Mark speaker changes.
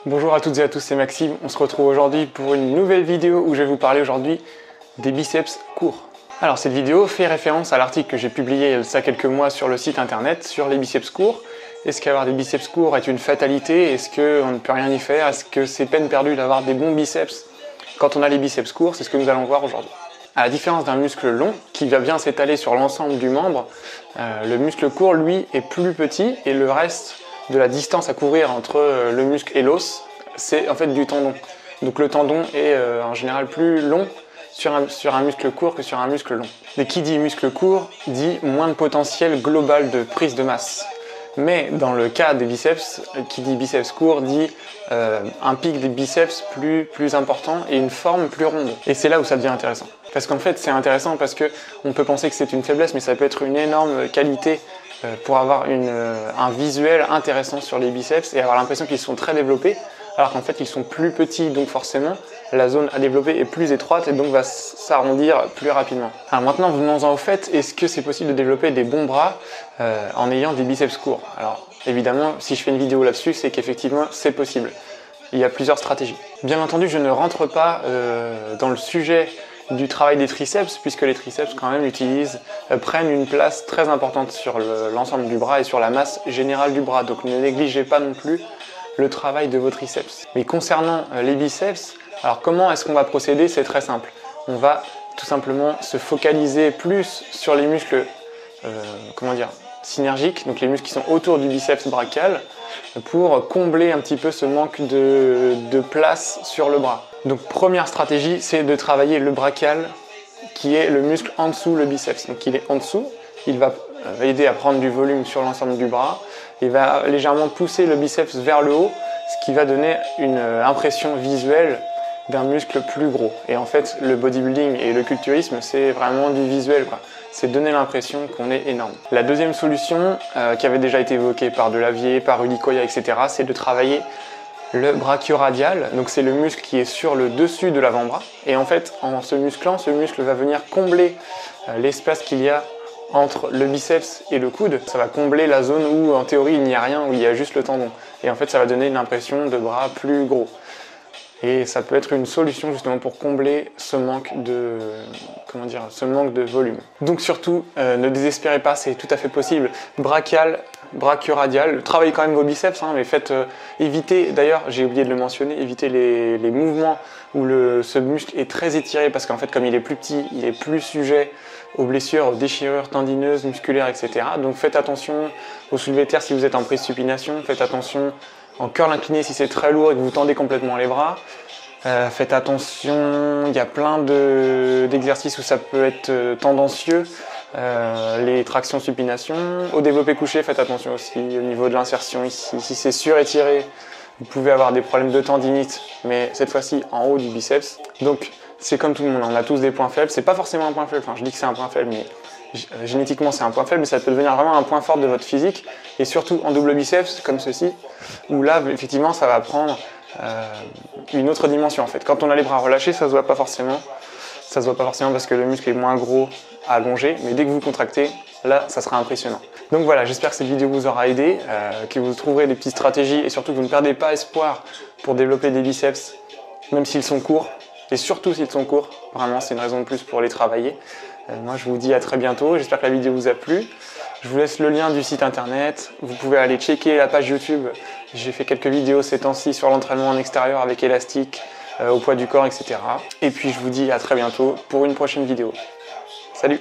Speaker 1: Bonjour à toutes et à tous, c'est Maxime. On se retrouve aujourd'hui pour une nouvelle vidéo où je vais vous parler aujourd'hui des biceps courts. Alors cette vidéo fait référence à l'article que j'ai publié il y a quelques mois sur le site internet sur les biceps courts. Est-ce qu'avoir des biceps courts est une fatalité? Est-ce qu'on ne peut rien y faire? Est-ce que c'est peine perdue d'avoir des bons biceps quand on a les biceps courts? C'est ce que nous allons voir aujourd'hui. À la différence d'un muscle long qui va bien s'étaler sur l'ensemble du membre, le muscle court lui est plus petit et le reste de la distance à couvrir entre le muscle et l'os, c'est en fait du tendon. Donc le tendon est en général plus long sur un muscle court que sur un muscle long. Et qui dit muscle court dit moins de potentiel global de prise de masse. Mais dans le cas des biceps, qui dit biceps court dit un pic des biceps plus important et une forme plus ronde. Et c'est là où ça devient intéressant. Parce qu'en fait c'est intéressant parce qu'on peut penser que c'est une faiblesse, mais ça peut être une énorme qualité pour avoir un visuel intéressant sur les biceps et avoir l'impression qu'ils sont très développés, alors qu'en fait ils sont plus petits, donc forcément la zone à développer est plus étroite et donc va s'arrondir plus rapidement. Alors maintenant venons-en au fait, est-ce que c'est possible de développer des bons bras en ayant des biceps courts? Alors évidemment, si je fais une vidéo là-dessus, c'est qu'effectivement c'est possible. Il y a plusieurs stratégies. Bien entendu, je ne rentre pas dans le sujet du travail des triceps, puisque les triceps quand même prennent une place très importante sur l'ensemble du bras et sur la masse générale du bras, donc ne négligez pas non plus le travail de vos triceps. Mais concernant les biceps, alors comment est-ce qu'on va procéder? C'est très simple. On va tout simplement se focaliser plus sur les muscles synergiques, donc les muscles qui sont autour du biceps brachial, pour combler un petit peu ce manque de place sur le bras. Donc première stratégie, c'est de travailler le brachial qui est le muscle en dessous le biceps. Donc il est en dessous, il va aider à prendre du volume sur l'ensemble du bras, il va légèrement pousser le biceps vers le haut, ce qui va donner une impression visuelle d'un muscle plus gros. Et en fait, le bodybuilding et le culturisme, c'est vraiment du visuel, quoi. C'est donner l'impression qu'on est énorme. La deuxième solution, qui avait déjà été évoquée par Delavier, par Rudy Koya, etc., c'est de travailler le brachioradial. Donc c'est le muscle qui est sur le dessus de l'avant-bras. Et en fait, en se musclant, ce muscle va venir combler l'espace qu'il y a entre le biceps et le coude. Ça va combler la zone où, en théorie, il n'y a rien, où il y a juste le tendon. Et en fait, ça va donner une impression de bras plus gros. Et ça peut être une solution justement pour combler ce manque de volume. Donc surtout, ne désespérez pas, c'est tout à fait possible. Brachial, brachioradial, travaillez quand même vos biceps, hein, mais évitez, d'ailleurs j'ai oublié de le mentionner, évitez les mouvements où ce muscle est très étiré, parce qu'en fait comme il est plus petit, il est plus sujet aux blessures, aux déchirures tendineuses, musculaires, etc. Donc faites attention au soulevé de terre si vous êtes en prise supination, faites attention en curl incliné si c'est très lourd et que vous tendez complètement les bras. Faites attention, il y a plein d'exercices où ça peut être tendancieux. Les tractions supination. Au développé couché, faites attention aussi au niveau de l'insertion ici. Si c'est surétiré, vous pouvez avoir des problèmes de tendinite, mais cette fois-ci en haut du biceps. Donc c'est comme tout le monde, on a tous des points faibles. C'est pas forcément un point faible, enfin je dis que c'est un point faible, mais génétiquement c'est un point faible, mais ça peut devenir vraiment un point fort de votre physique, et surtout en double biceps comme ceci, où là effectivement ça va prendre une autre dimension en fait. Quand on a les bras relâchés, ça se voit pas forcément parce que le muscle est moins gros à allonger, mais dès que vous contractez, là ça sera impressionnant. Donc voilà, j'espère que cette vidéo vous aura aidé, que vous trouverez des petites stratégies et surtout que vous ne perdez pas espoir pour développer des biceps, même s'ils sont courts, et surtout s'ils sont courts, vraiment c'est une raison de plus pour les travailler. Moi je vous dis à très bientôt, j'espère que la vidéo vous a plu. Je vous laisse le lien du site internet, vous pouvez aller checker la page YouTube. J'ai fait quelques vidéos ces temps-ci sur l'entraînement en extérieur avec élastique, au poids du corps, etc. Et puis je vous dis à très bientôt pour une prochaine vidéo. Salut!